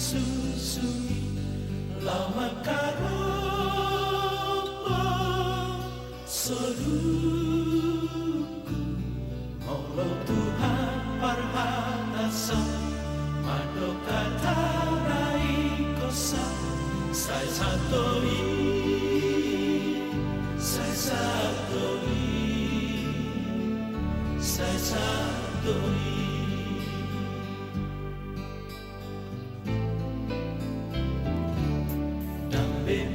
susumi lau makaropo soduku molo Tuhan parhanasa mado katarai kosa sai satoi sai satoi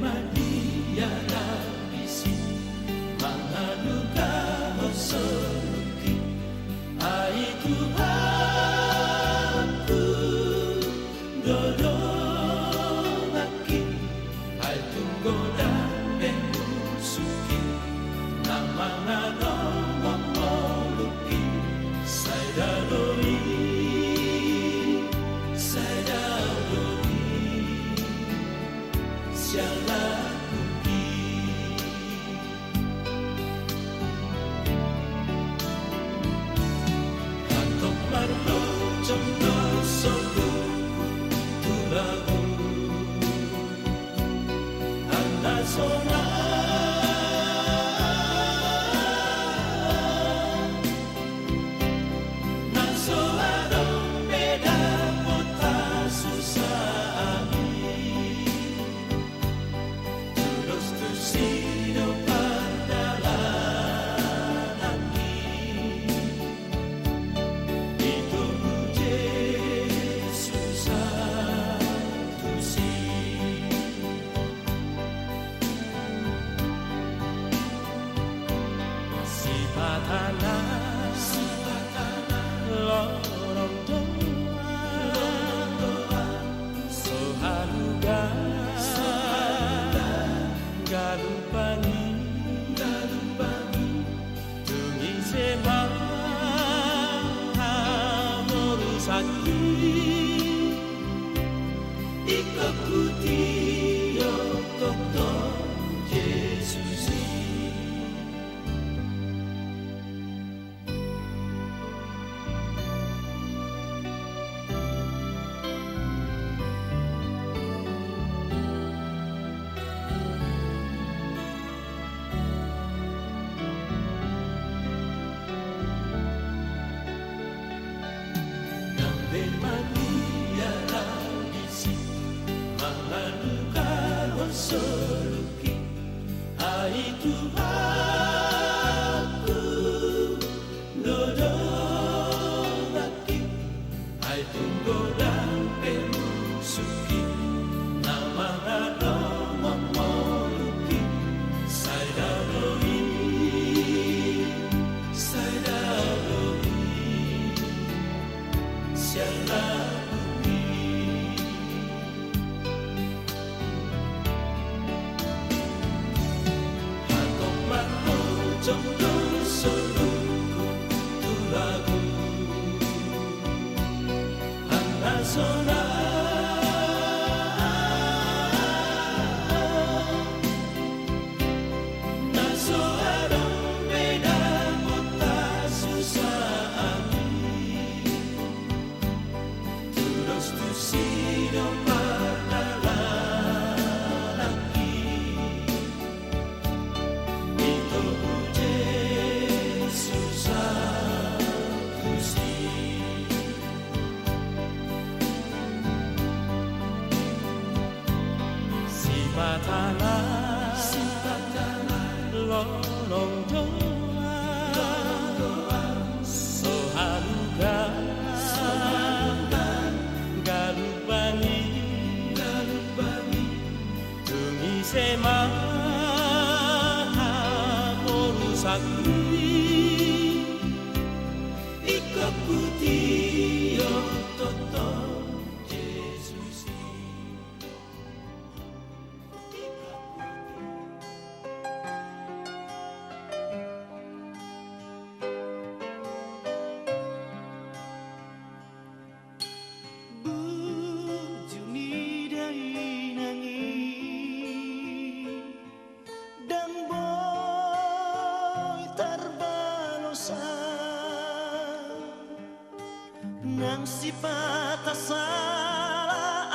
Maria bisi mangaduka osoruki ai Tuhanku dodongaki ai tunggoda bengusuki namangano momoluki saidadoi lorong doa sohaluga galupani tungi semang morusaki ikakuti yokokto Yesusi Maria bisi mangaduka osoruki ai Tuhanku dodongaki ai tunggoda bengusuki namangano momoluki saidadoi Jomdo soluku tulagu Hanasona Naso adong beda kota susah Terus tu sido Sipatala lorong doa sohaluga galupani tungi semang morusaki ikakuti yototo Nang sifat salah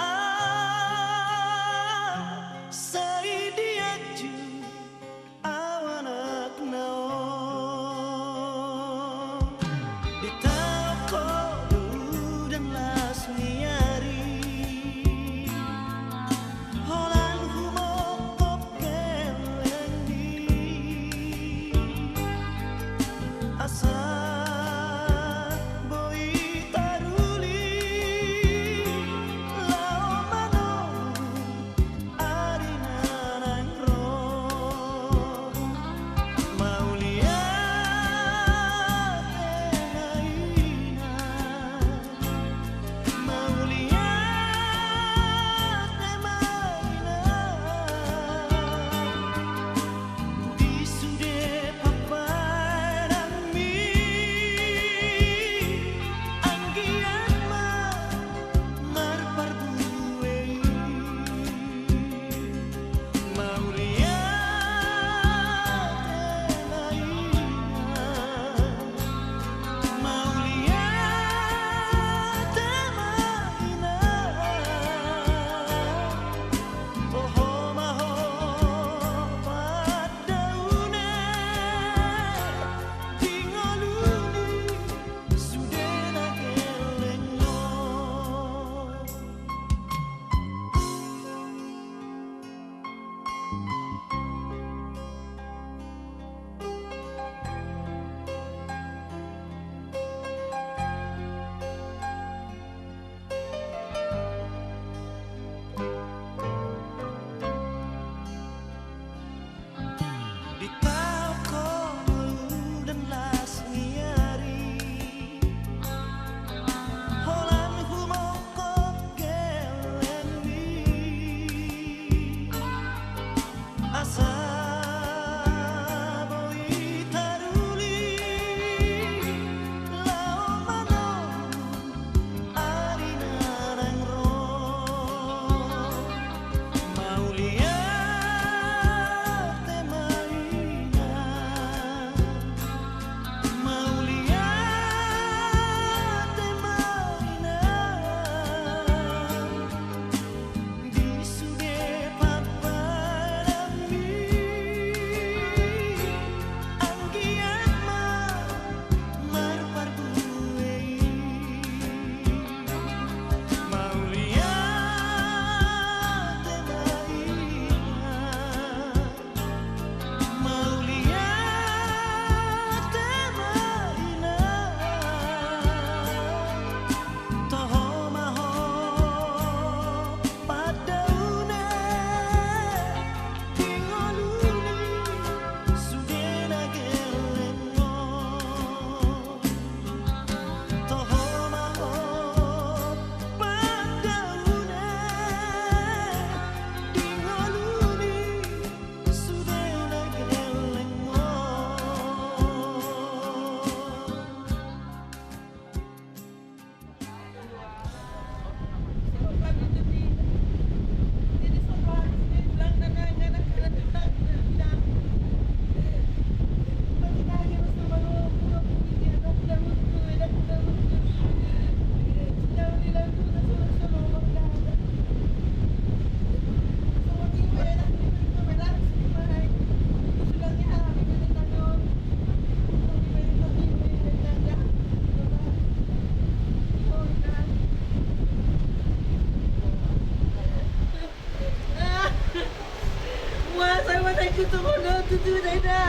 tutu na na.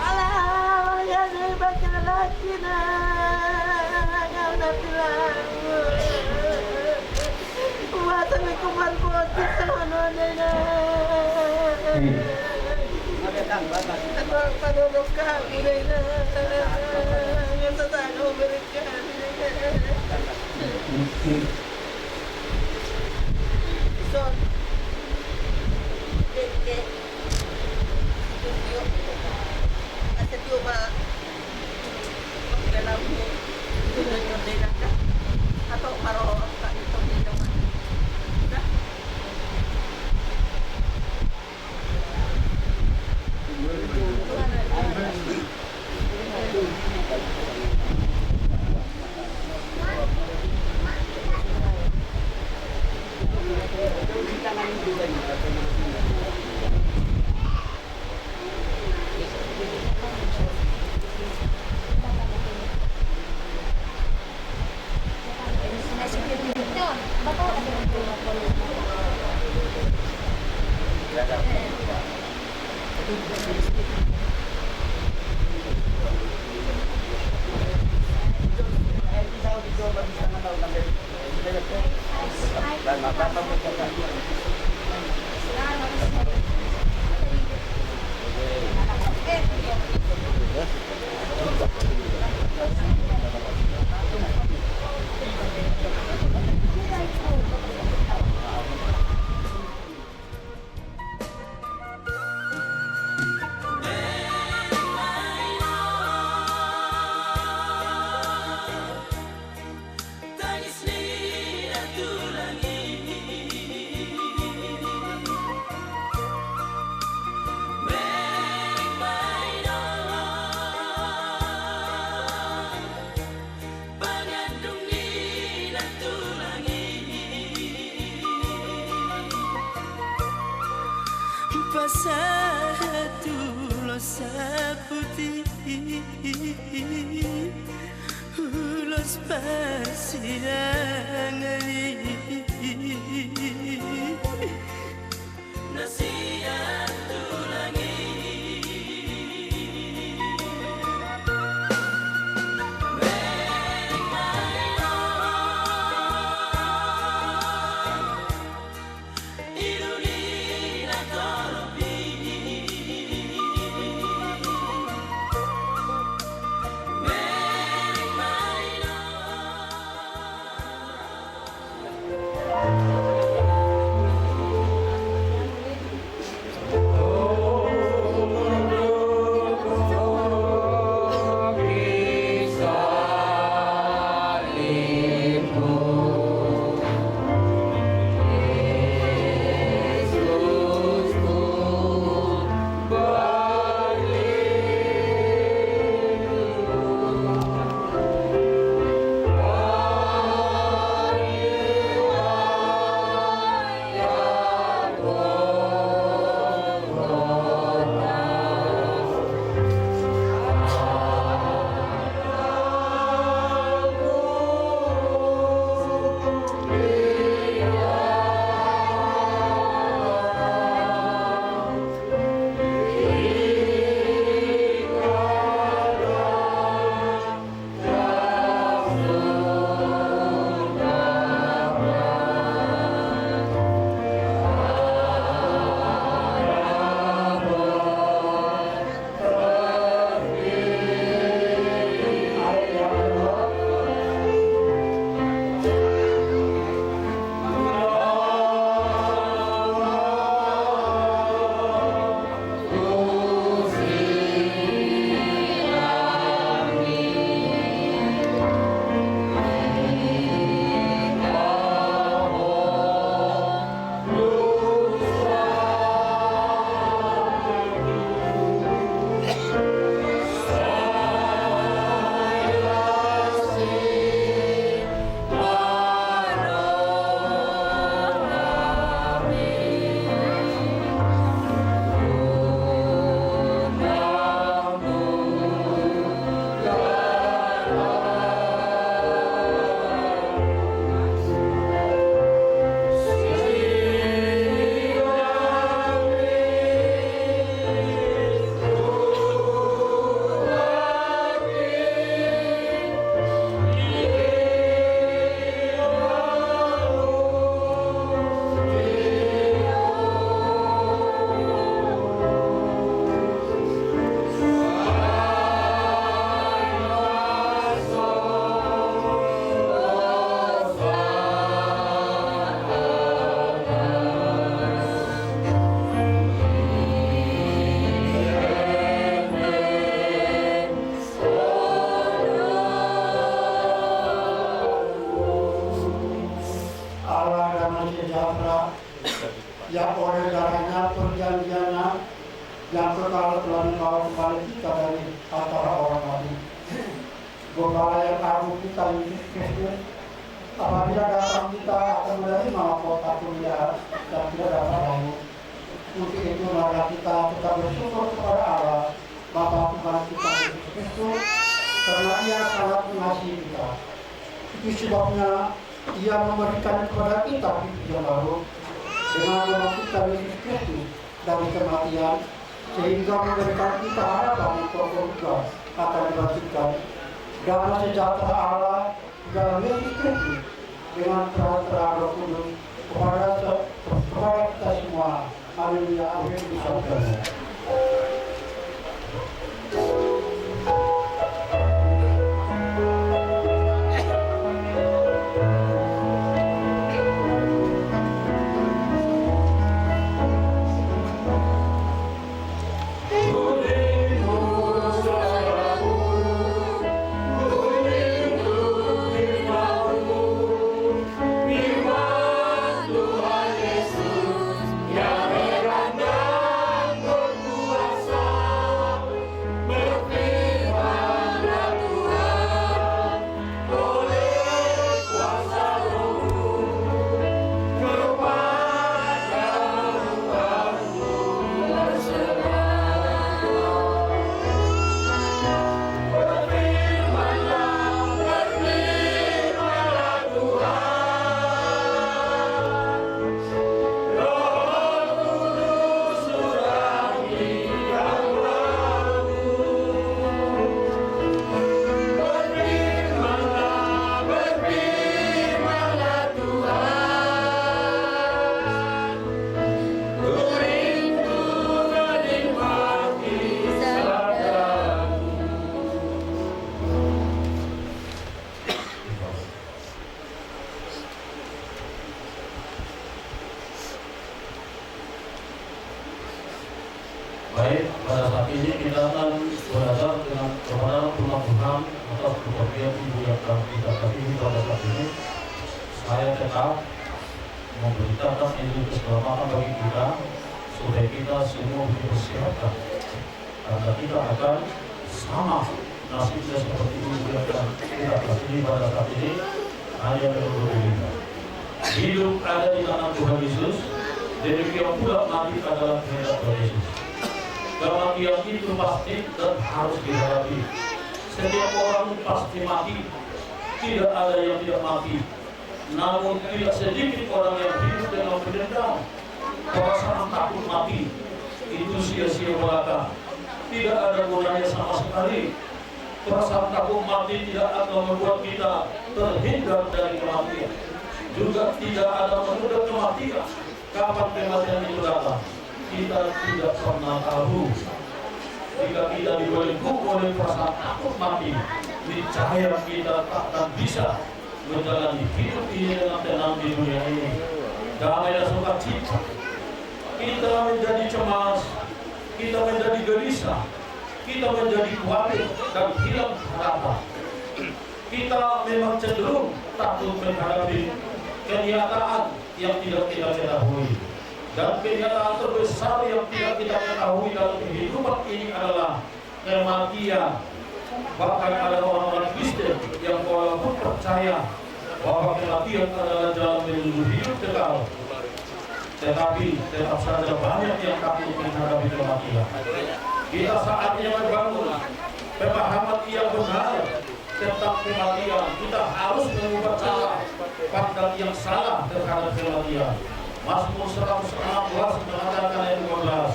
Alah, yan ay magkalaki na. Ngaw na pilang. Umasa may kumarpot sa ano na. Ako ang panulog ka, kulay na. Ngayon sa tayo, umirit ka. Son, Deke, Studio, Asa Tiuma, dalam tuloy yung dilang ka. Ato, paro, itong dilang ka. Diba? Pasatulo sa putih Ulos persidangan Nasihat tulangi darahnya, perjanjiannya yang kekal telah membawa kembali kita dari antara orang mati. Gembala yang agung kita Yesus Kristus, apabila datang kita akan menerima mahkota kemuliaan dan tidak dapat lalu. Untuk itu mari kita tetap bersyukur kepada Allah, Bapa Tuhan kita Yesus Kristus, karena Ia sangat mengasihi kita. Itu sebabnya Ia memberikan kepada kita hidup yang baru dengan membangkitkan Yesus Kristus dari kematian, sehingga memberikan kita harapan untuk juga akan dibangkitkan. Damai sejahtera Allah dalam Yesus Kristus dengan terang Roh Kudus kepada kita semua. Haleluya, amin. Disampaikan. Baik, pada saat ini kita akan belajar dengan kepada rumah Tuhan atas kepergian ibu yang telah kita terpilih pada saat ini. Saya tetap memberitakan ini keselamatan bagi kita supaya kita semua bersiapkan, karena kita akan sama nasibnya seperti ibu yang telah kita terpilih pada saat ini, hanya berbeda. Hidup ada di tangan Tuhan Yesus, demikian pula mati adalah kehendak Tuhan Yesus. Kematian itu pasti dan harus dihadapi. Setiap orang pasti mati, tidak ada yang tidak mati. Namun tidak sedikit orang yang hidup dengan pendendam, perasaan takut mati, itu sia-sia belaka. Tidak ada gunanya sama sekali. Perasaan takut mati tidak akan membuat kita terhindar dari kematian. Juga tidak ada menunda kematian. Kapan kematian itu datang? Kita tidak pernah tahu. Jika kita dibelenggu oleh perasaan takut mati, niscaya kita takkan bisa menjalani hidup ini dengan tenang di dunia ini. Damai dan sukacita. Kita menjadi cemas, kita menjadi gelisah, kita menjadi khawatir dan hilang harapan. Kita memang cenderung takut menghadapi kenyataan yang tidak kita ketahui. Dan kenyataan terbesar yang tidak kita ketahui dalam kehidupan ini adalah kematian. Bahkan ada orang-orang Kristen yang walaupun percaya bahwa kematian adalah jalan menuju hidup kekal, tetapi tetap saja banyak yang takut menghadapi kematian. Kita saatnya membangun pemahaman yang benar tentang kematian. Kita harus mengubah cara pandang yang salah terhadap kematian. Mazmur 116 mengatakan ayat 15,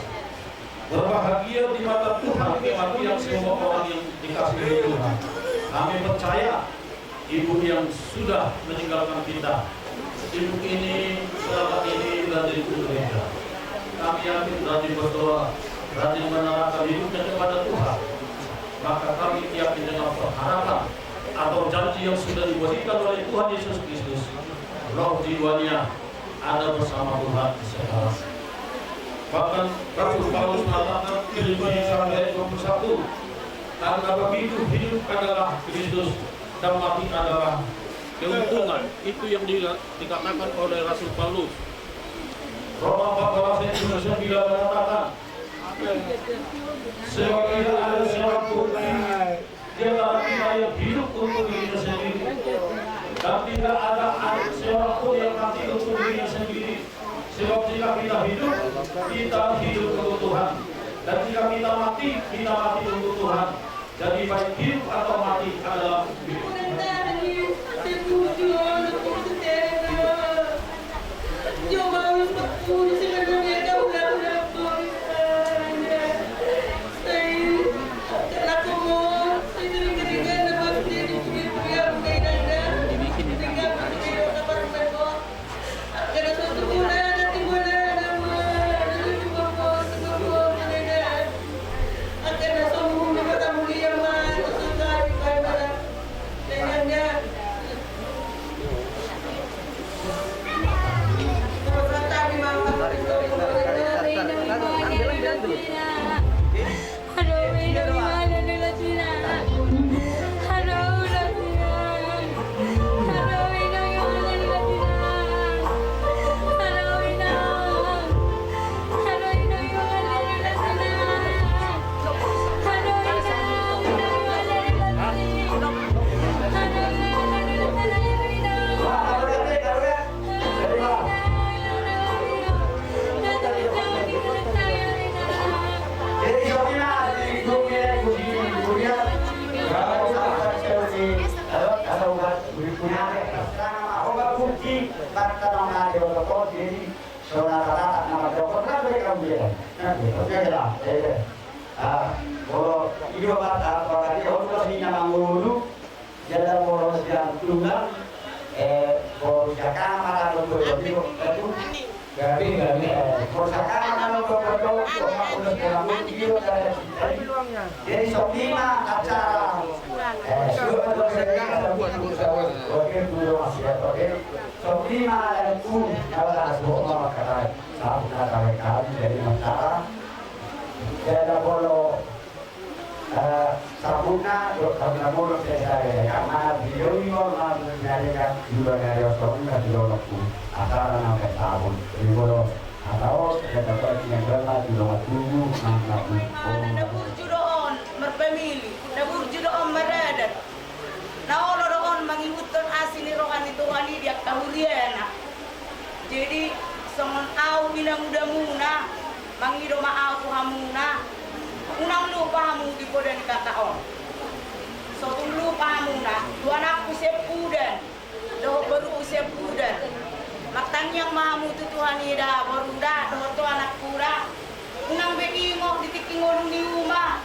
berbahagia di mata Tuhan kematian semua orang yang dikasihi Tuhan. Kami percaya ibu yang sudah meninggalkan kita, ibu ini selama ini dari gereja. Kami yakin rajin berdoa, rajin menaruh hidupnya kepada Tuhan. Maka kami yakin dengan pengharapan atau janji yang sudah diberikan oleh Tuhan Yesus Kristus, roh jiwanya ada bersama Tuhan sekarang. Bahkan Rasul Paulus mengatakan Filipi 1:21, karena begitu hidup adalah Kristus dan mati adalah keuntungan. Itu yang dikatakan oleh Rasul Paulus. Roma 14 Indonesia bila mengatakan sebab tidak ada seorang pun di antara kita yang hidup untuk dirinya sendiri dan tidak ada seorang pun yang mati untuk dirinya sendiri. Sebab jika kita hidup untuk Tuhan, dan jika kita mati untuk Tuhan. Jadi baik hidup atau mati adalah hidup. Jadi soklima acara soklima itu kalau ada semua kata sahabat kata jadi masalah jadi kalau sabuna karena bolo saya karena video ini orang menyanyikan juga dari soklima di dalam acara sampai tahun ini kalau atau kita dapat yang benar di dalam tubuh merpemili, nabur judoon meradat. Naolo roon mangingutton asini rohan itu wali dia kahuriana. Jadi songon au binang udah muna, mangido maau hamuna. Unang lupa hamu di podan kataon. Sotung lupa hamuna, dua anak usia pudan, doh baru usia pudan. Matang yang mahamu tu Tuhan ida baru dah doh tu anak pura. Unang beingok ditikingolong di rumah.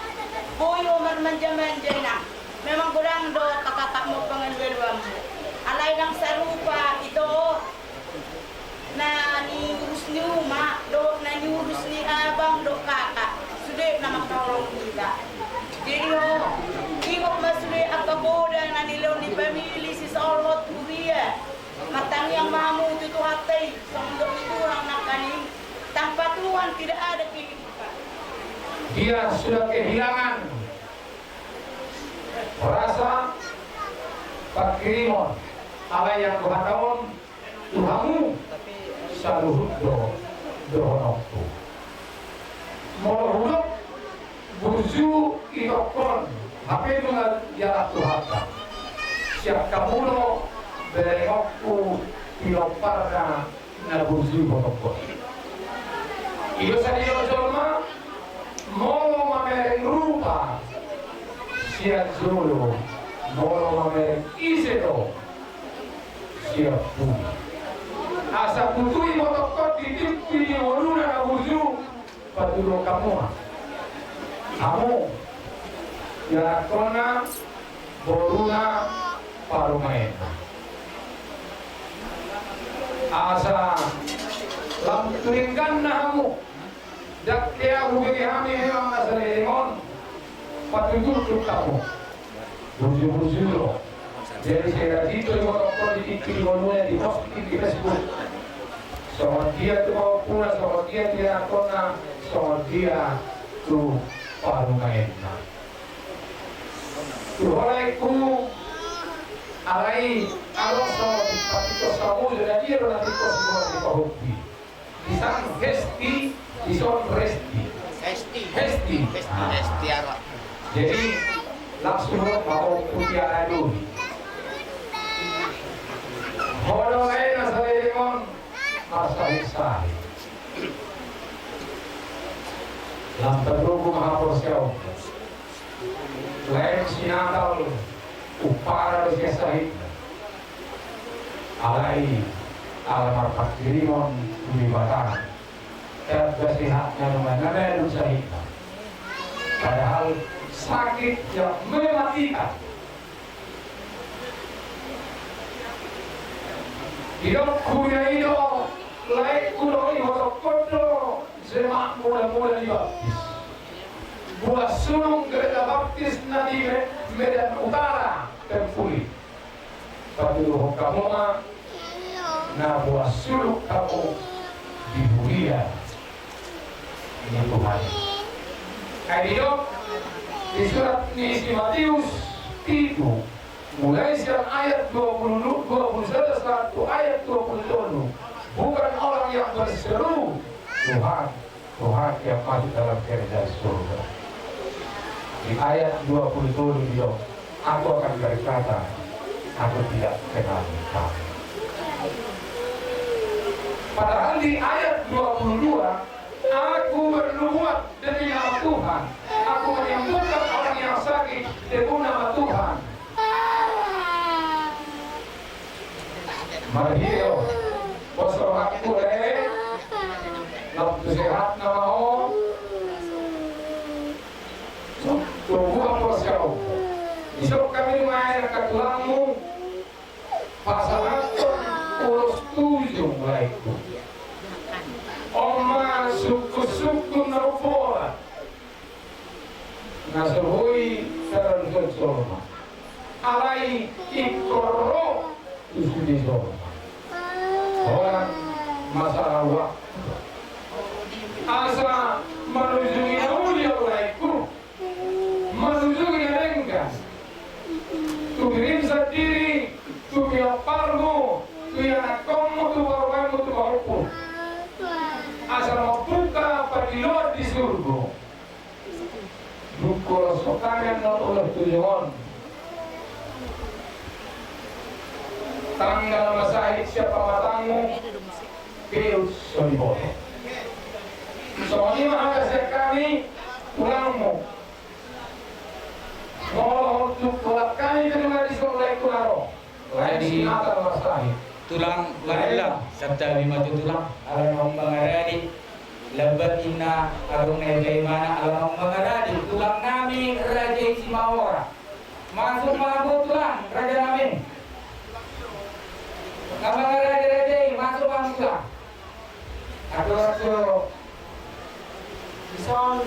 Boyo manja-manja na. Memang kurang do kakak mo pangalweluam. Alay lang sarupa ito na niurus ni uma do na niurus ni abang do kakak. Sudah na makatulong kita. Jadi ingok masuli akaboda na nilaw ni pamili si Saulot Kuria. Matang yang mahamu itu hatay sa mundo itu ang nakaning. Tanpa Tuhan tidak ada kehidupan. Dia sudah kehilangan rasa pakrimon ala yang kuhataon Tuhamu saluhut dohonokku moluhulok burju itokon hape dengan jarak Tuhata siap kamulo berengokku piloparna na burju bonokon iyo sa iyo jolma molo mamereng rupa siap zulu molo mamereng isedo siap bumi asa putui motokot ditipi woluna na buzu patulo kamu yarakona boruna parumaena asa lamturingkan nahamu dakya hubungi kami memang nasalemon patutur kamu buju lo jadi saya itu kalau di kilonya di pos di Facebook sama dia tu mau pulang sama dia kona sama dia tu paru kainna tu olehku alai alok sama di patito samu jadi dia nanti kos semua di hobi isang hesti, isang resti. Hesti. Jadi langsung mau putiara dulu. Hono lain nasa lilingon, masahi-sahi. Lampan rugo mahapos siya. Lain sinakal, upara siya sahit. Alai, alamar pakirimon, umibatan. Kaya basihatnya naman na sahit. Padahal sakit yang mematikan. Hidup kuya hidup, laik kudo hidup kodo, semak mula-mula dibaptis. Buah sulung gereja baptis nanti Medan Utara Tempuli. Tapi lu kamu mah, nah buah sulung kamu di Bulia. Ini Tuhan. Hidup di surat Nisi Matius 7 mulai sekarang ayat 21 ayat 27 bukan orang yang berseru Tuhan yang masuk dalam kerajaan surga. Di ayat 27 dia aku akan berkata aku tidak kenal kamu. Padahal di ayat 22 aku bernubuat demi nama Tuhan. Aku menyembuhkan orang yang sakit demi nama Tuhan. Marhio, bosro aku lampu sehat nama om. Tunggu apa siapa? Isok kami main ke tulangmu. Pasangan urus 7 baikku. Oma suku-suku narupola. Nasuhui terus sorma. Alai ikoro usudi sorma. Orang masalah waktu. Asa menuju mulia olehku, menuju enggan. Tu kirim sendiri, tu biaparmu, tu anak kamu, tu baru tu baru. Asal mau buka padiluar di surga. Buku sokangan oleh tujuan. Tanggal masahid siapa matangmu, keus solibot. Soalnya mah kami tulangmu. Mau tulang kami terima di sekolah kularo. Lain di atas masahid. Tulang laila sabda lima tulang alam mengaradi lebat inna arung bagaimana alam mengaradi tulang nami raja Simawora masuk mampu tulang raja nami nama raja masuk mampu tulang aduh Ison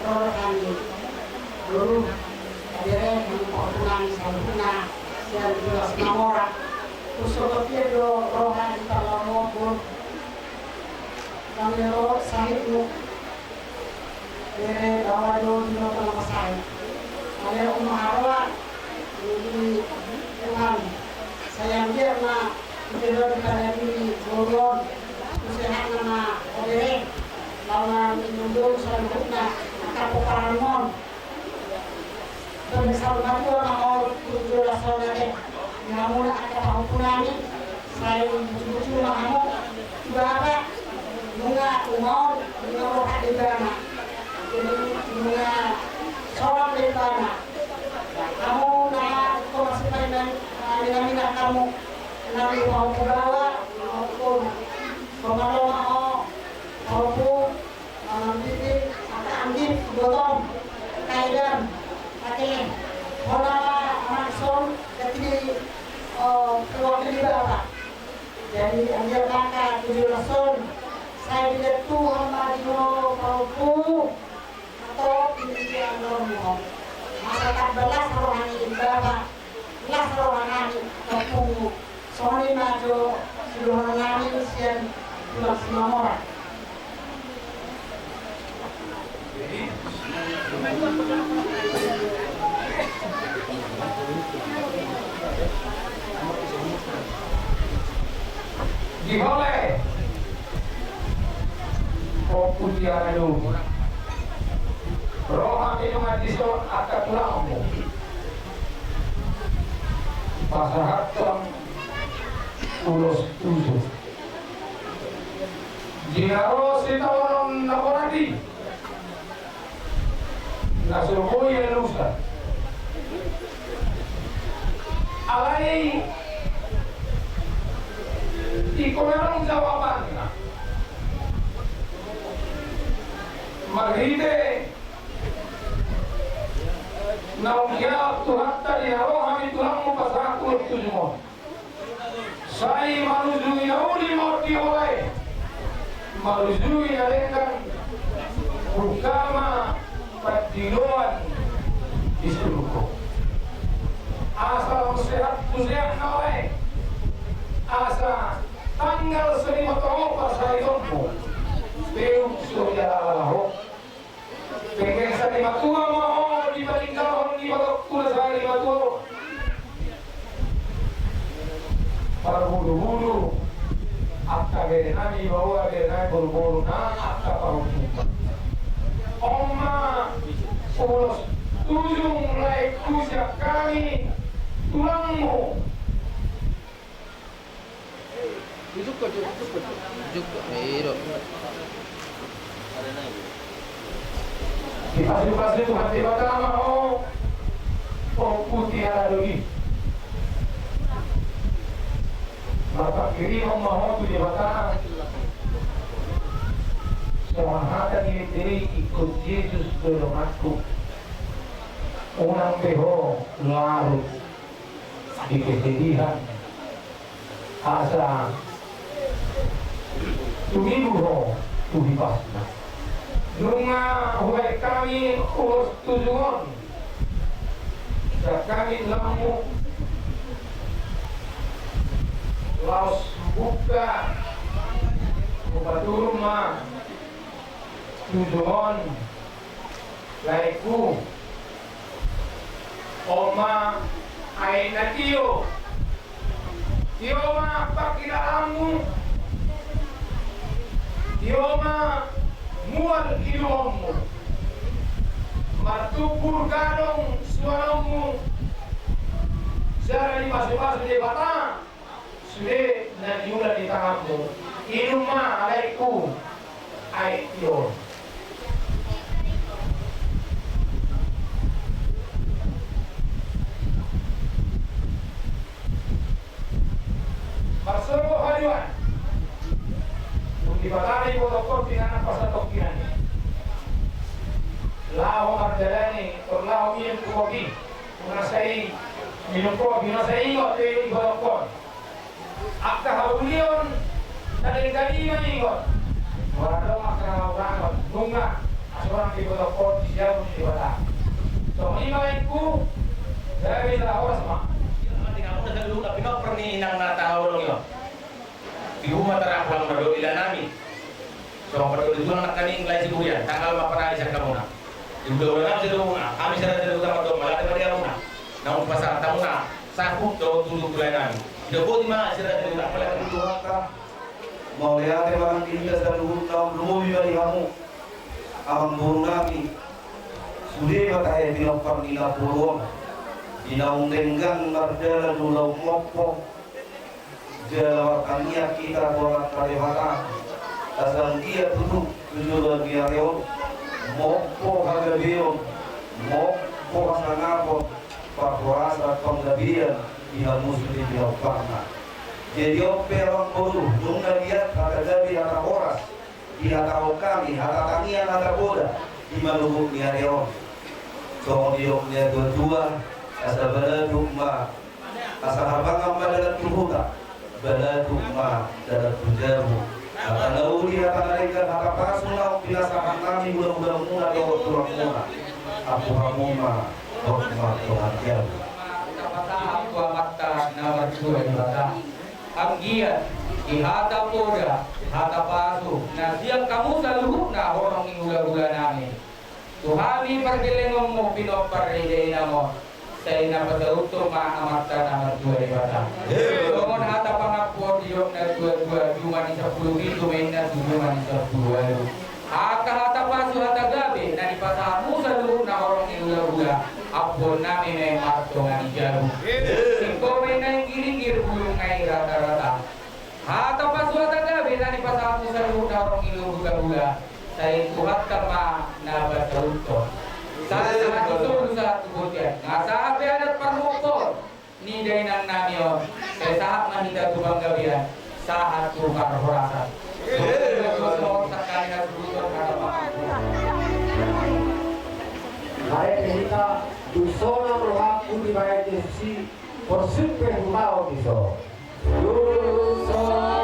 rohan guru adere tulang sampuna siang dua Simawora Usopia do rohan talamo pun kami ro sahit mu ere dawado dino talamo sahit ale umahawa di Tuhan sayang dia na kita berkaya di Goron usaha nama odere lawan indung selanjutnya kapokaramon dan misal nanti orang mau tujuh rasulnya namun ada pangkulani saya bucu mahamu berapa bunga umur bunga di dana bunga soal di dana kamu nak masih main dengan kamu nanti mau bawa maupun pemalu maupun nanti akan ambil botol kaidan pakai bola anak son jadi keluar dari bawah. Jadi ambil langkah 7 rasul. Saya tidak Tuhan maju kauku atau pilihan romo. Masyarakat belas rohani di bawah, belas rohani kauku. Soalnya maju rohani sian dua Simawora. Diboleh Fokus tiara dulu. Roha minum adison akan tulangmu. Pasahatang ulos tujuh. Jinaro sitawaron nakoradi. Nasurukoy ang lusa. Alay, ikaw merong jawaban na. Maghide na umiyap Tuhan tadi haro kami tulang mo pasang tulog tujuh mo. Say manujui na uli mo tiwalay. Manujui na lengkan Rukama Padiluan Isuruko. Asa sehat sehat na oleh. Asa tanggal 5 tahun pasayonmu. Teu surya lalaho. Pengen sa lima tua mo di balik kahon di bawah kuda sa lima tua. Para bulu-bulu akka gere nami bawa gere nami bulu-bulu na akka parumpun. Oma ulos tujung lai kusya kami tulangmu. Dipasih-pasih Tuhan di batang mau putih ada lagi. Bapak kiri mau di batang. Semahatan ini ikut Yesus dalam aku. Unang beho larut di kesedihan. Asa tumibuho tuhibasna. Nunga huwag kami ulos tujuan sa kami lamu laos buka kupaturma tujuan laiku oma ay natiyo Dioma pakilamu Dioma mual ilmu matupur garong suaramu secara dimasuk-masuk di batang sudah najiula di tanganmu inuma alaikum aitio Marcelo Hariwan Dibatari protokol dengan pasatok kinani. Lao Magdalani, Lao minum kopi, menasai minum kopi, menasai ingot di protokol. Akta haulion, tadi kali ingot. Waradong akta haulangot, bunga, asuran di protokol di jauh di batang. So menimaiku dari lawas mak. Nanti kamu dah dulu tapi kau pernah inang nata haulong yo. Di rumah terang berdoa ila nami. So berdoa itu anak kami ngelai sibuyan. Tanggal apa hari saya kamu nak? Di bulan nami saya kamu nak. Kami saya dari utama doa malah dari kamu nak. Namun pasar kamu nak. Sahut doa dulu bulan nami. Tidak boleh mana saya dari utama malah dari Tuhan mau lihat orang kita dan luhur kaum lumui dari kamu. Abang burung nami sudah katanya binokar nila puluh. Inaung tenggang nardala dulau mopong. Jawa kania kita buat kalewata asal dia duduk tujuh dia lewat mopo hagabion mopo sangapo pakuasa penggabian dia muslim dia pangna jadi operang bodoh nungga lihat kata gabi kata oras dia tahu kami kata tangian kata boda di malubuk dia lewat so dia dua asal baladuk ma asal habangan baladat tuhuta baladu ma dalam tujamu kalau dia mereka kata pasuna binasakan kami mudah-mudahan muna doa turang muna aku hamuma dokma dohatiam kata aku amatta nama dua ibada anggiat ihata poda hata pasu nah siang kamu selalu na orang ingula-gula nami tuhami pergelengong mo pinopar ide namo saya nak betul amatta nama dua ibada Bangun hata pangapur di yok na dua-dua cuma di 10 itu mainnya 7 manis 10 bon nami may martongan jaru. Ikaw may nanggiringir bulong ngay rata-rata. Hata paswata gabi na ni pasapo sa lugarong ilubuga-buga. Sa ituhat ka pa na batarunto. Sa nakatulong sa tubutyan. Nga sa apian at parmuktor. Ni dainang namiyon. Kaya sahat manita tubang gabihan. Saat tukar horasan. Sa kanina tubutor karapan. Hari kita dusona meruak undi bayar desi persimpe rumah otiso. Dusona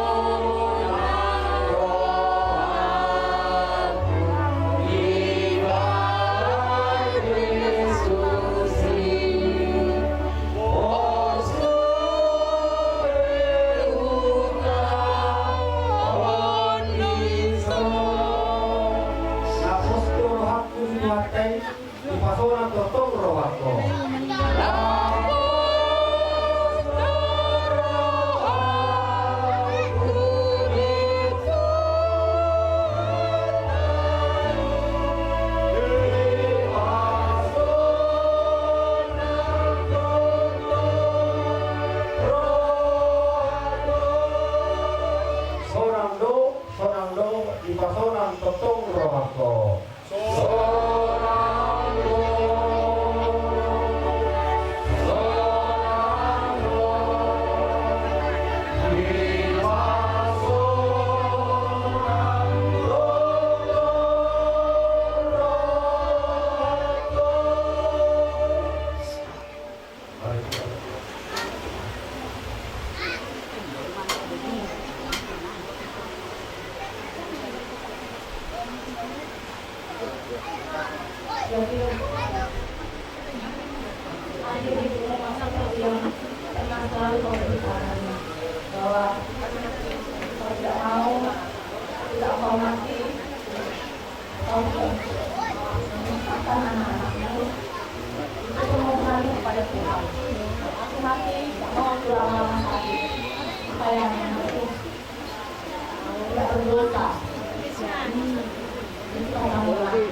Pasoran totong rohako. Sorang do, di pasoran totong rohako.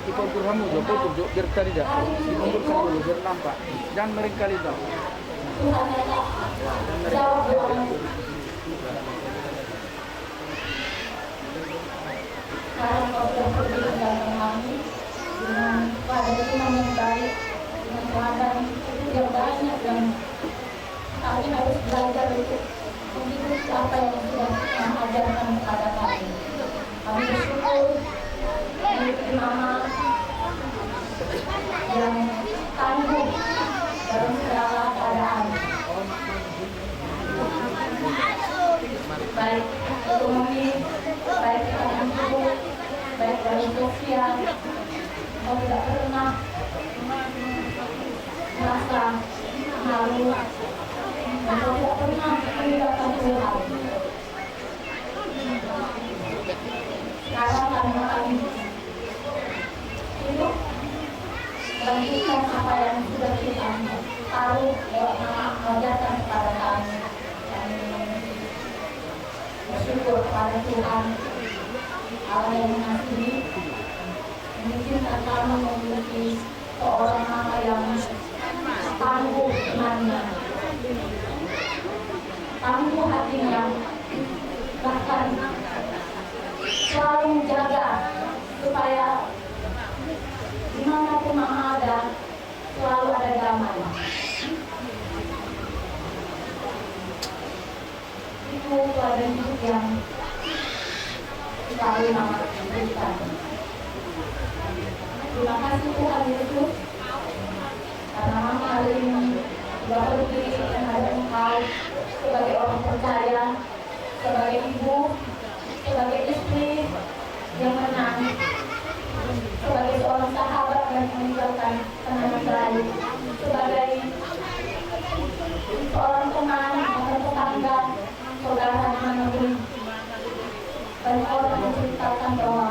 Dikontur kamu Joko tunjuk biar tadi dah. Dimundurkan dulu biar nampak. Jangan meringkali dong. Sekarang kau sudah pergi meninggalkan kami dengan keadaan iman yang baik, dengan keadaan yang banyak dan kami harus belajar untuk mengikuti apa yang sudah mengajarkan kepada kami. Kami bersyukur memiliki mama yang tangguh dalam segala keadaan, baik ekonomi, baik ibu, baik dari sosial. Kau tidak pernah merasa malu dan kau tidak pernah meninggalkan Tuhan. Sekarang kami hidup melanjutkan apa yang sudah kita tahu lewat mama mengajarkan kepada kami. Kami bersyukur kepada Tuhan Allah yang mengasihi, mengizinkan kami memiliki seorang mama yang tangguh imannya, tangguh hatinya, bahkan selalu menjaga supaya dimanapun mama ada, selalu ada damai. Itu keadaan hidup yang selalu mama berikan. Terima kasih Tuhan Yesus, karena mama hari ini sudah pergi menghadap Engkau sebagai orang percaya, sebagai ibu, sebagai istri yang menang, sebagai seorang sahabat yang meninggalkan kenangan baik, sebagai seorang teman atau tetangga, saudara manapun, dan orang menceritakan bahwa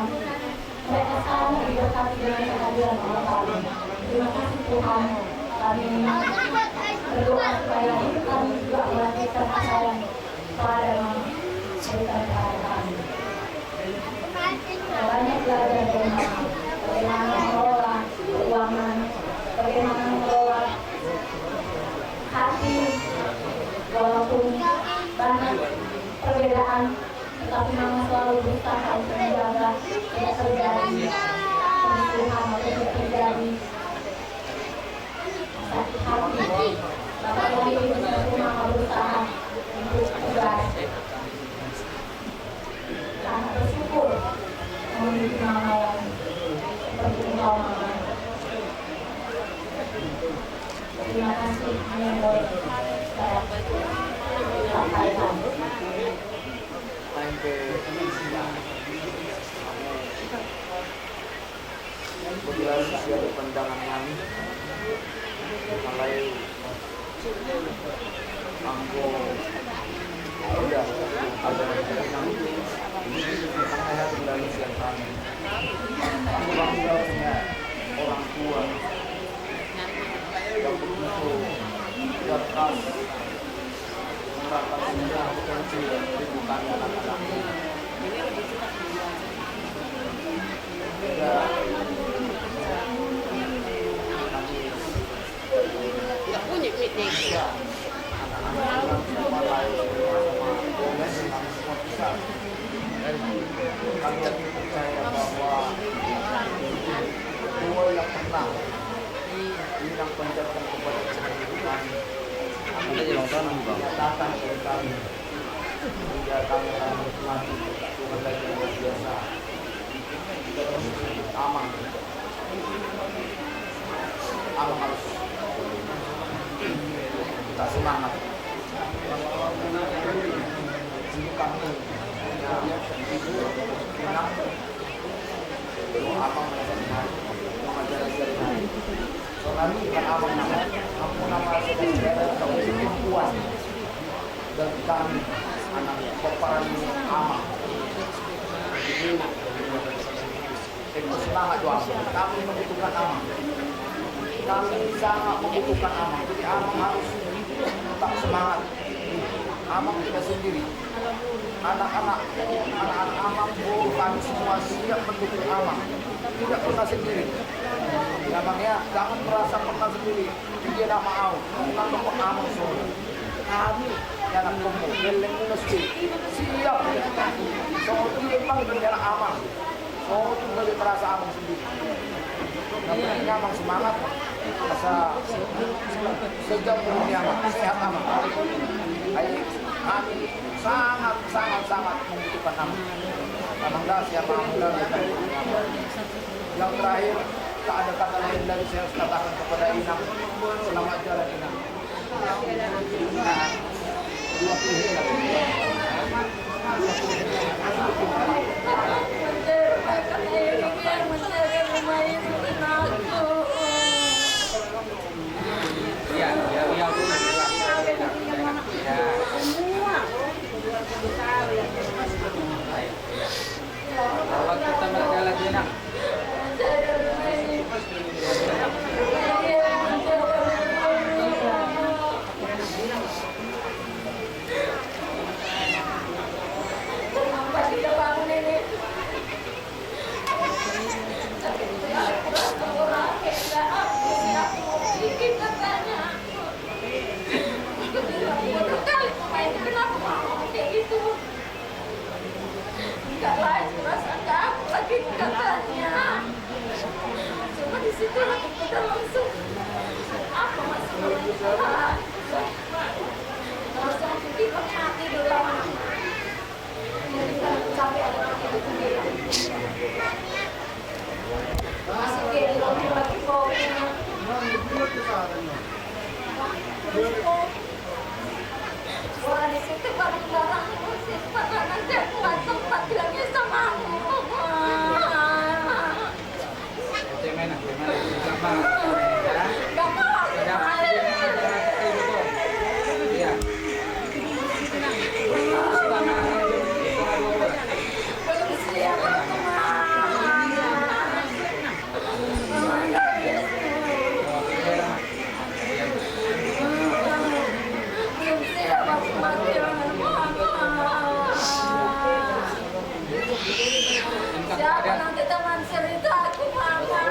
mereka selalu diberkati dengan kehadiran Allah Ta'ala. Terima kasih Tuhan, kami berdoa supaya kami juga melanjutkan sayang kepada mama, berikan kepada kami. Banyak belajar dari mama, bagaimana mengelola keuangan, bagaimana mengelola Terima kasih yang boleh saya sampaikan. Bila ada pandangan kami mulai anggo udah ada kami saya kembali siang kami bangga punya orang tua yang begitu cerdas merasakan potensi kehidupan anak-anak Nggak punya duit nih. Kalian percaya bahwa dua yang pernah bilang penjelasan kepada kehidupan ada jalan tanam bang datang ke kami hingga kami menikmati Tuhan lagi yang luar biasa kita terus aman harus kita semangat ini kami enak abang mengajar soalnya bukan abang aku nama saudara perempuan dan kami anak peperan amang itu semangat doang kami membutuhkan amang kami sangat membutuhkan amang jadi amang harus tetap semangat amang tidak sendiri anak-anak amang kami semua siap mendukung amang tidak pernah sendiri namanya jangan merasa pernah sendiri dia nama au bukan pokok amang semua kami yang kumpul geleng mesti siap soal dia memang bendera amang soal itu dari terasa amang sendiri tapi amang semangat rasa sejak dunia amang sehat amang kami sangat membutuhkan amang dah siapa amang dah yang terakhir tak ada kata lain dari saya harus katakan kepada Inam selamat jalan Inam Kalau kita berjalan enak. Enggak lain merasa enggak aku lagi katanya cuma di situ udah langsung apa masuk langsung pergi pakai hati dulu jadi sampai ada itu sendiri masuk ke lagi kopinya orang di situ baru barang musik makanan dan buat tempat bilangnya sama aku. Gimana? Iya. Belum siap siapa nanti teman cerita aku mama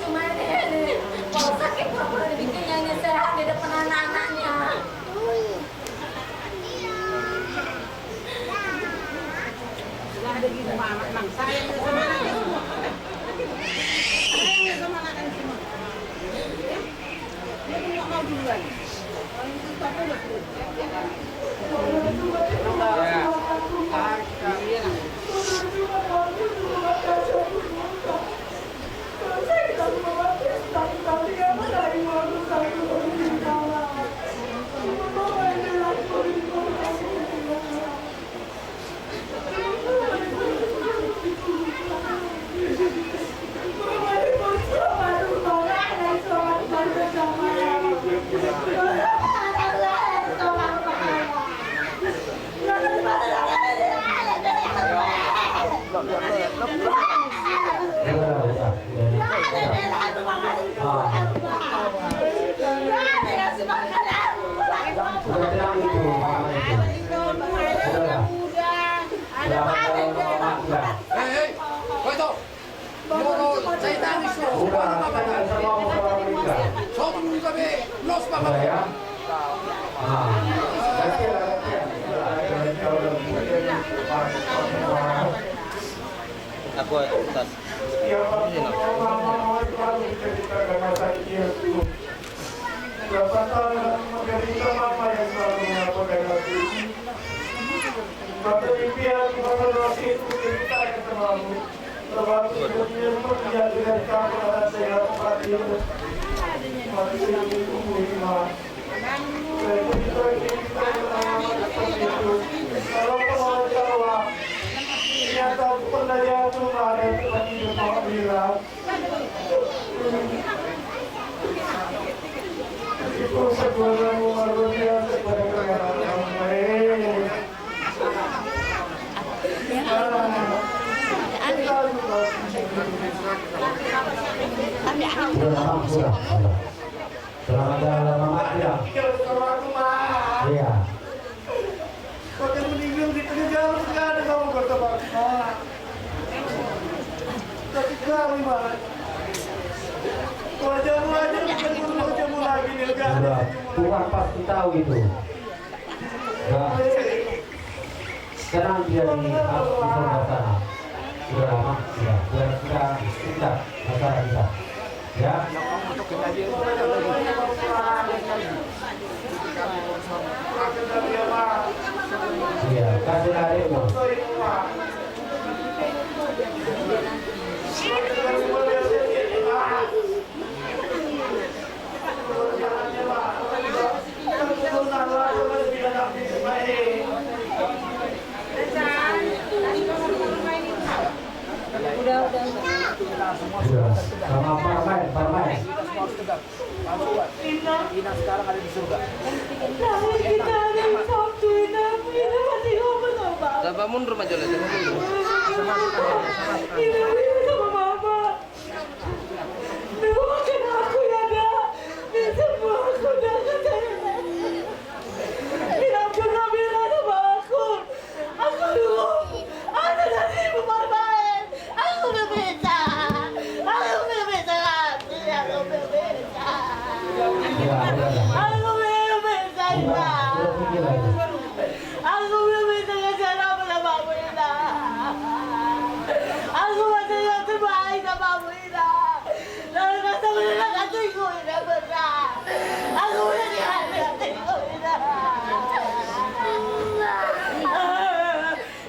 cuma ini kalau sakit pura-pura dibikinnya ini sehat di depan anak-anaknya Ada di rumah anak nang sayang sama anak sayang sama anak semua dia nggak mau duluan kalau itu apa Aku atas. Selamat jalan Mama ya. Iya. Kau meninggal di tengah jalan sekarang kamu kata Pak. Tapi kau gimana? Wajahmu aja bukan wajahmu lagi nih kan? Tuhan pasti tahu itu. Nah, sekarang dia di sebelah sana. Sudah lama, sudah masalah kita. Ya. Iya, kasih adikmu. Udah. Sama Parmai. Ina sekarang ada di surga. Kita ada di Sabtu, Ina masih ngomong apa? Coba mundur maju lagi, mundur. Ina sama mama. Doakan aku ya, Dak. Semua aku dah kecewa. Ina pernah bilang sama aku dulu ada dari Ibu Parmai. Aku berbeda lagi. Aku berbeda. Aku berbeda, Ina. Aku berbeda dengan apa-apa, Ina. Aku masih yang terbaik sama kamu, Ina. Dan rasa benar hatiku, Ina, benar. Aku udah di hatiku, Ina.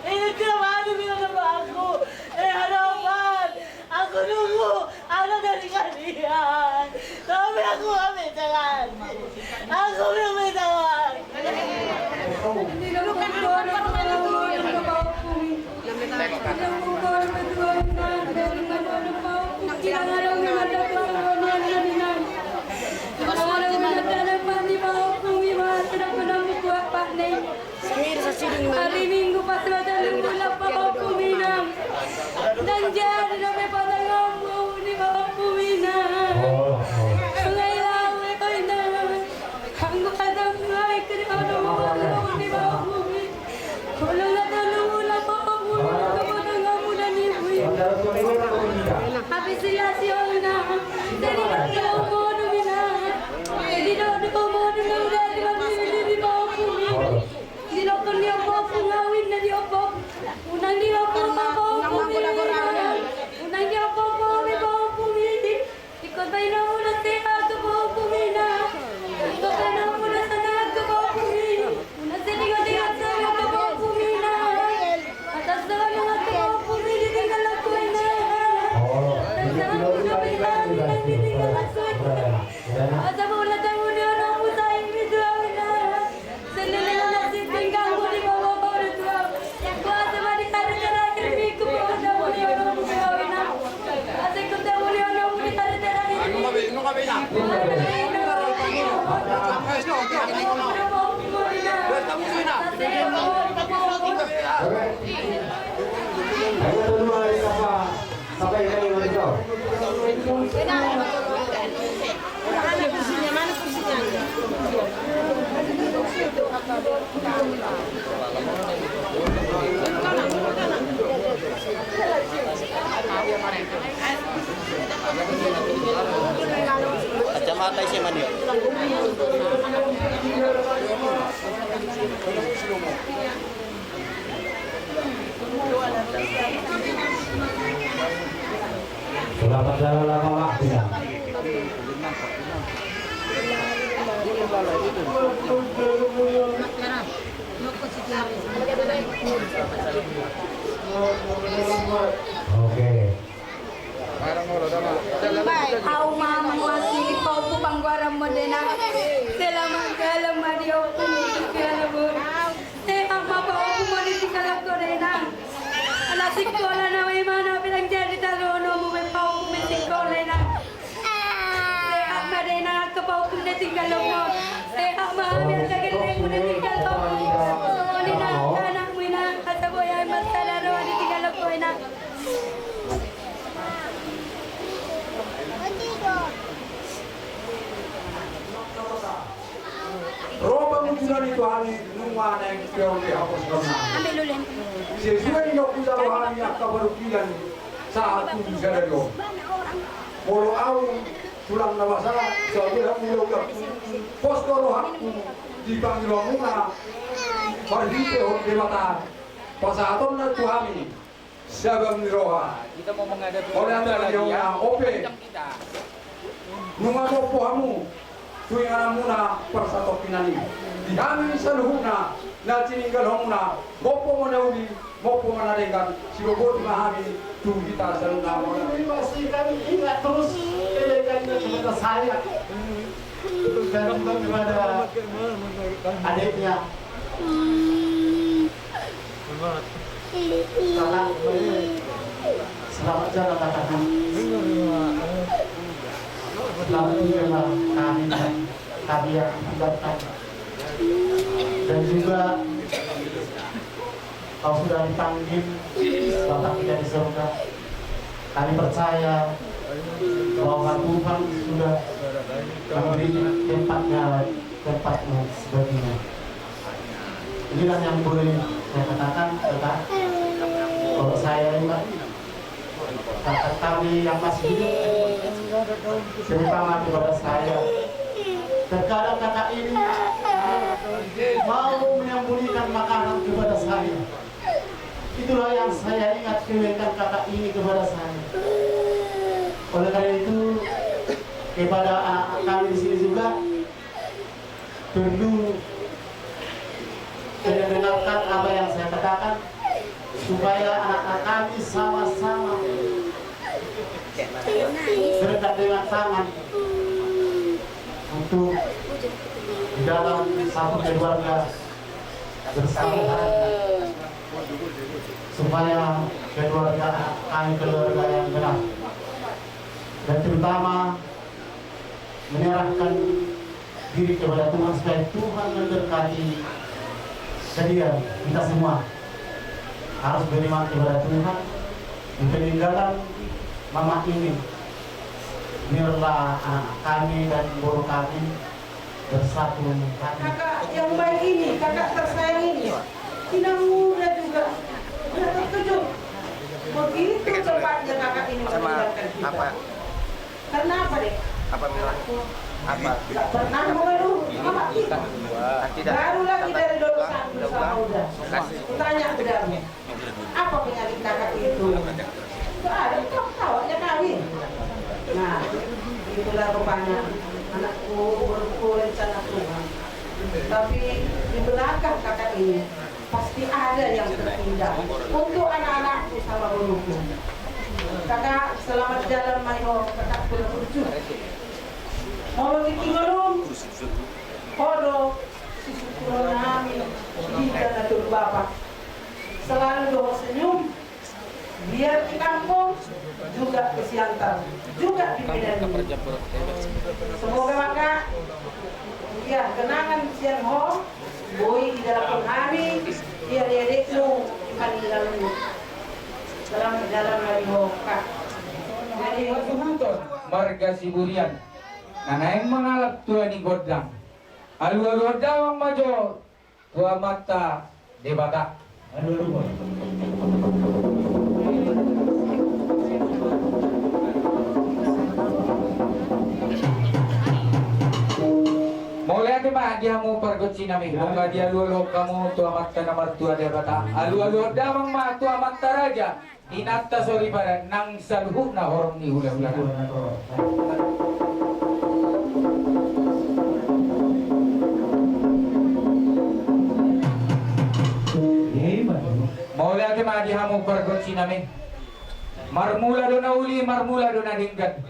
Ini kenapa ada bilang sama aku? Harapan. Aku nunggu ada dari kalian. Tapi aku gak bisa lagi. Aku belum bisa lagi. Hari Minggu pas baca bulan Bapak Minang dan jadi sampai pada ngomong di Bapak Minang. Sungai lawe kau inang, anggu ada mulai kiri ada mau di Bapak Minang. Kalau ada bulan Bapak Minang kepada kamu dan ibu. Habis siasiona dari kau mau Minang, jadi kau mau Minang dari di Bapak Minang. Dilokon dia apa ngawin na dia apa unang dia apa unang dia apa pumili ikot bay na muna sa ato po pumina ikot na muna sa nato po pumili una siling Kacamata siya man yun. Selamat jalan lama waktu ya. Oke. Au mama wakili kau kupang guaram modena. Selamat dalam madio kumikalabu. Ama pa aku mo di kalab korena. Ala sikola na way mana bilang jadi talono mo may pau kumisikola na. Ama dena kapau kumitinggal mo. Ama biar sakit mo kumitinggal mo. Nina anak mo na kataboy ay masararo di tinggal ko na. Roba mungkin itu hari nunggu yang kau dihapus karena. Ambil ulen. Sesuai dengan kudarohan yang keberukian saat itu bisa dari om. Molo au tulang nawasa seorang mulu ke pos korohakku di Bangilomuna berhenti di mata pasaton na tuhami siabang niroha. Kita mau menghadapi oleh anda yang ope nunga mo pohamu tuing anamuna persato pinani di kami saluhuna na tininggal homuna mopo manaudi mopo manadengan sibogo dimahami tu kita saluna Masih kami ingat terus kelebihannya kepada saya dan kepada adiknya. Selamat jalan katakan. Selamat jalan kami dan kami yang datang. Dan juga kau sudah dipanggil Bapak kita di surga. Kami percaya bahwa Tuhan sudah memberi tempatmu sebagainya. Inilah yang boleh saya katakan tentang kalau saya ingat kakak kami yang masih hidup terutama kepada saya. Terkadang kakak ini mau menyembunyikan makanan kepada saya. Itulah yang saya ingat kebaikan kakak ini kepada saya. Oleh karena itu kepada anak-anak kami di sini juga perlu mendengarkan apa yang saya katakan supaya anak-anak kami sama-sama berdekat dengan tangan untuk di dalam satu keluarga bersama supaya keluarga kami keluarga yang benar dan terutama menyerahkan diri kepada Tuhan supaya Tuhan memberkati kalian kita semua harus beriman kepada Tuhan di peninggalan mama ini biarlah anak kami dan guru kami bersatu kami. Kakak yang baik ini, kakak tersayang ini tidak mudah juga. Sudah terkejut. Begitu cepatnya kakak ini meninggalkan kita. Apa? Karena apa deh? Apa bilang? Apa? Tidak pernah mengeluh sama kita. Tidak. Baru lagi dari dosa udah. Tanya bedarnya. Apa penyakit kakak itu? Tidak ada, tahu aja kawin. Nah, itulah rupanya anakku berencana Tuhan. Tapi di belakang kakak ini pasti ada yang tertinggal untuk anak-anakku sama guruku. Kakak selamat jalan Mayo, kakak berujung. Mau ditinggalum, kodo, susu kurang di dalam bapak. Selalu doa senyum, biar di kampung juga ke Siantar, juga di Medan. Semoga maka ya kenangan siang ho, boy di dalam kami, biar dedek lu ikan di dalam lagi ho kak. Jadi Tuhan marga Siburian. Nah, yang mengalap tuan di godang. Alu-alu dawang majo tua mata debata. Mulai mah dia mau pergoci nami, bunga dia lulu kamu tua mata nomor tua debata. Alu damang mah tua mata raja. Inata sorry para nang salhu na horong ni hula-hula. Mulai mah dia mau pergoci nami. Marmula do na uli, marmula do na dinggat.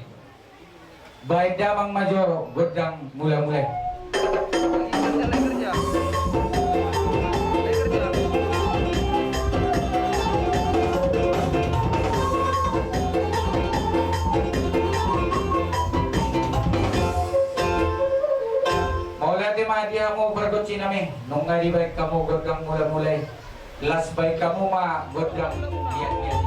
Baik damang majo godang mula-mulai. Dia mau bergoci nami, nung nga di baik kamu godang mula-mulai, las baik kamu mah godang niat-niat.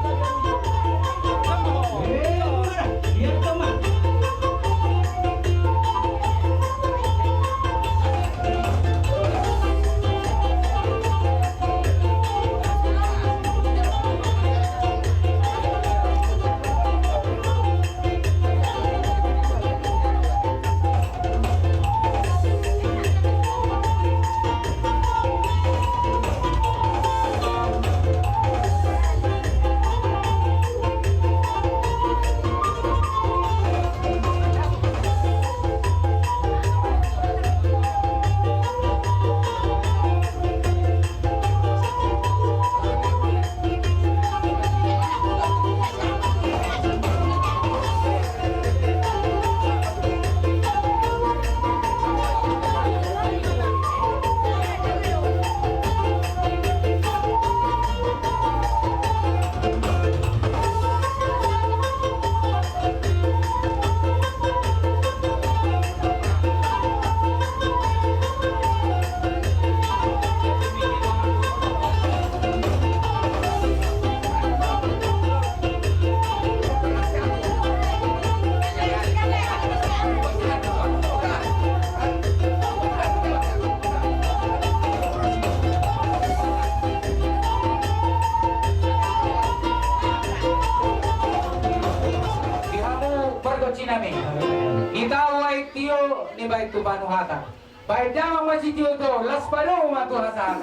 Itawai tio ni baik tu panu hata. Baik damang masih tio tu las panu matu hata.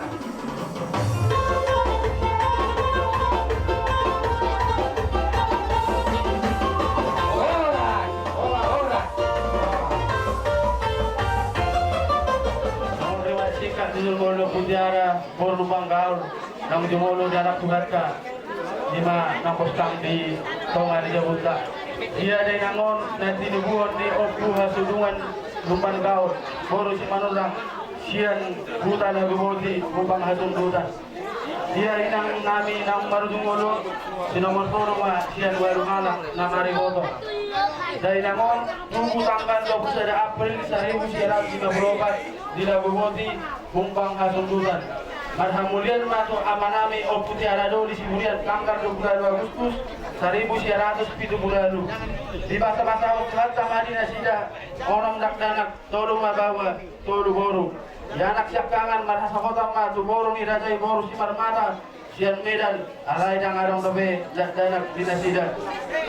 Jumolo Pudiara, Borlu Banggaul, nang Jumolo Jarak Tugatka, lima nakostang di Tonga di Jabuta. Dia ada nangon nanti nubuan di Opu Hasudungan Lumpan Gaul, Boru si Manulang, Sian Buta na Guboti, Bupang Hasun Buta. Dia inang nami nang Marujungolo, si nomor toro ma Sian Warungalang na Marigoto. Dari nangon nunggu tanggal 21 April 1954 di Laguboti, Bumpang Hasundutan. Marhamulian matu amanami Oputi Arado di Siburian tanggal 22 Agustus 1970. Di masa-masa Hatta Madinah Sida, orang dakdanak tolu mabawa tolu boru. Yanak siakangan marhasakota matu boru ni Rajai boru si Marmata Sian Medan alai dang arong dobe dakdanak dinasida.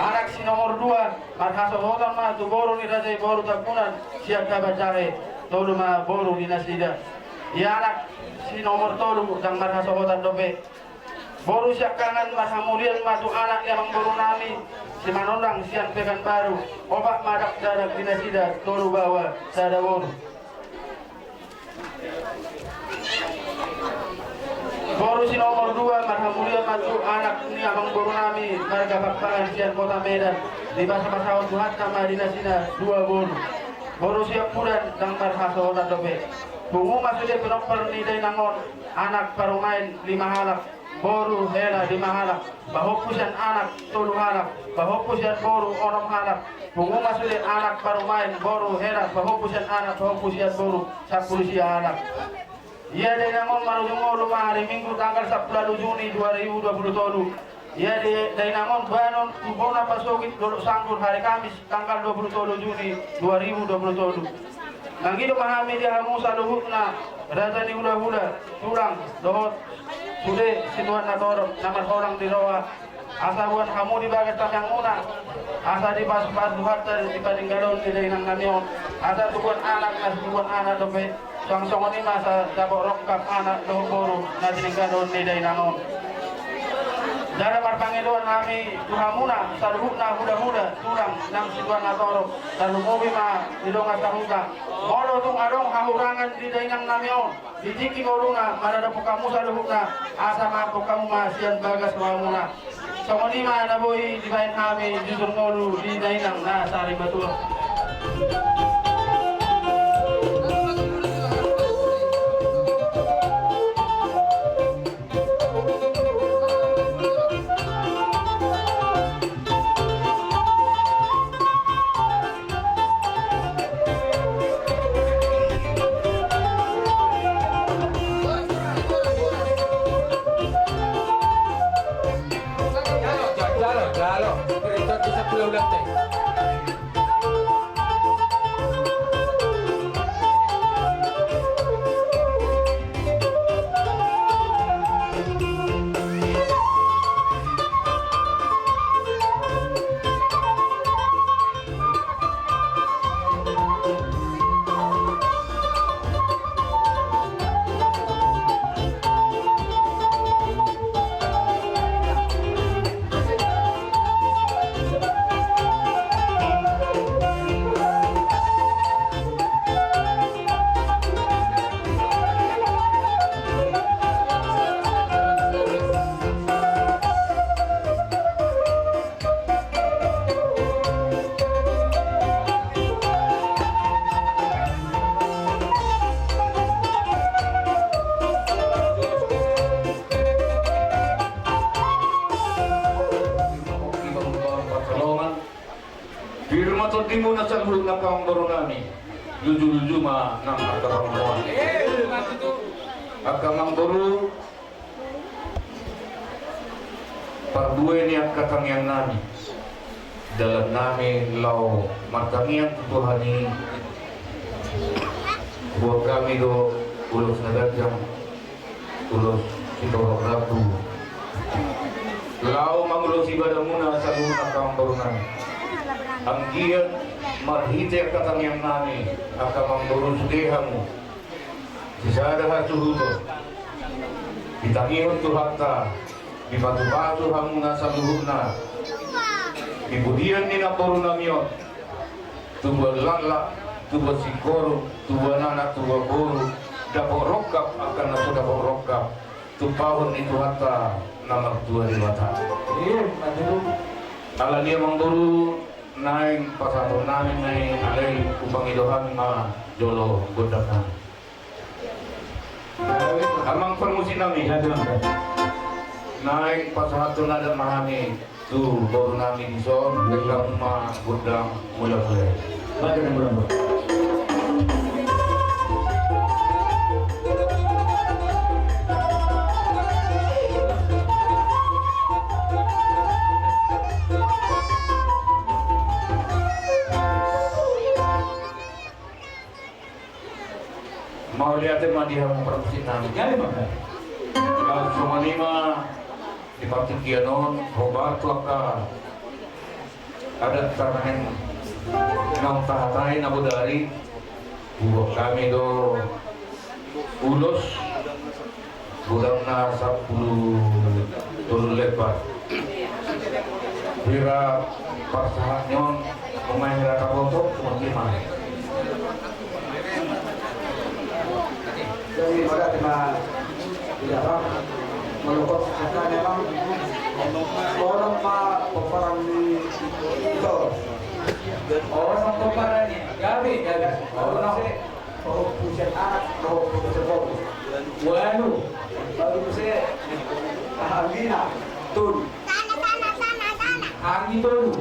Anak si nomor 2 marhasakota matu boru ni Rajai boru takunan siap kabacahe tolu ma boru dinasida. Yanak si nomor tolu dang marhasakota dobe boru siakangan marhamulian matu anak yang boru nami si Manonang Sian Pekanbaru obak madak dadak dinasida tolu bawa sada boru. Boru si nomor 2 marhamulian matu anak ni abang boru nami marga bakpangan Sian Kota Medan di masa-masa Tuhan nama dinasida 2 boru. Boru siap pudan dang marhasakota dobe. Bungu masudnya penopper ni day nangon anak parumain 5 halak boru hela 5 halak bahopusan anak 3 halak bahopusan boru 6 halak. Bungu masudnya anak parumain boru hela bahopusan anak bahopusan boru 10 halak. Ia day nangon marujungolo hari Minggu tanggal 10 Juni 2027. Ia day nangon banon tubona pasogit dolok sangkur hari Kamis tanggal 27 Juni 2027. Nanggido mahami dia Musa luhutna Raja ni hula-hula, tulang, dohot, sude, situan nator, nama orang di rawa. Asa buat kamu di bagian yang una. Asa di pas-pas duhata di paling galon di dainang namion. Asa tubuhan anak dope. Sang-sang ni masa dabok rokap anak doh boru na dininggalon di dainangon. Dara marpangiluan nami tuhamuna saluhuna huda-huda tulang nang situan nator. Salumubi ma didonga tahuka. Molo tung arong hahurangan di dainang namion. Dijiki ngoluna marada kamu saluhuna. Asa ma kamu masian bagas mamuna. Sama ni mana boy di bayan kami jujur ngolu di dainang na sari betul. Di muna sa hulog na kaong borunami, luju-luju ma nang agkarambuan. Agkamang boru, parduwe ni at katangian nami. Dalam nami lau martangian tutuhani. Buat kami do ulos nagadjang, ulos sitorok ratu. Lau mangulos ibadah muna sa hulog na kaong borunami. Ang giyan marhite katangian nami akamang burus dehamu sisada hatuhuto ditangihon tuhata dibatu-batu hamuna sa luhuna ibudian ni naboru namion tubuh lala tubuh sikoro tubuh nana tubuh boru dapok rokap akan naso dapok rokap tupahon ni tuhata nama tua di mata ala dia mangboru naing pasato namin naing alay upang idohan ma jolo godakan. Amang permusin nami naing pasato nada mahani tu baru nami dison degang ma godang mula kule. Baca yang berapa? Mau lihat mah dia mau permusikan. Jadi mana? Kalau cuma lima di partai kianon, hobat laka ada tanahan nang tahatai nabu dari buah kami do ulos budang na 10 turun lebar. Bira pasahanyon pemain rata botok cuma 5. Jadi pada tema tidak melukot kita memang orang pak peperan di itu orang peperan ni gabi orang pusat anak pusat fokus wanu baru saya Alina tun angin dulu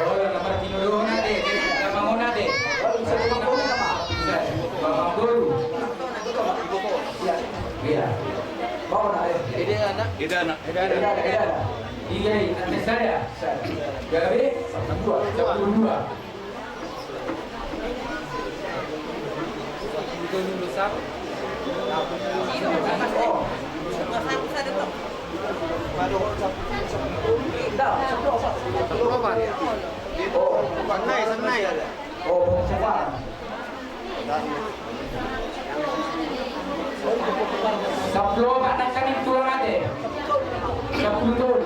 oh nama tidur nanti nama mana deh Bang Guru. Iya. Bawa nak. Ide anak. Iya, nanti saya. Gabi 102. Saplo pak nak kami tulang ade. Saplo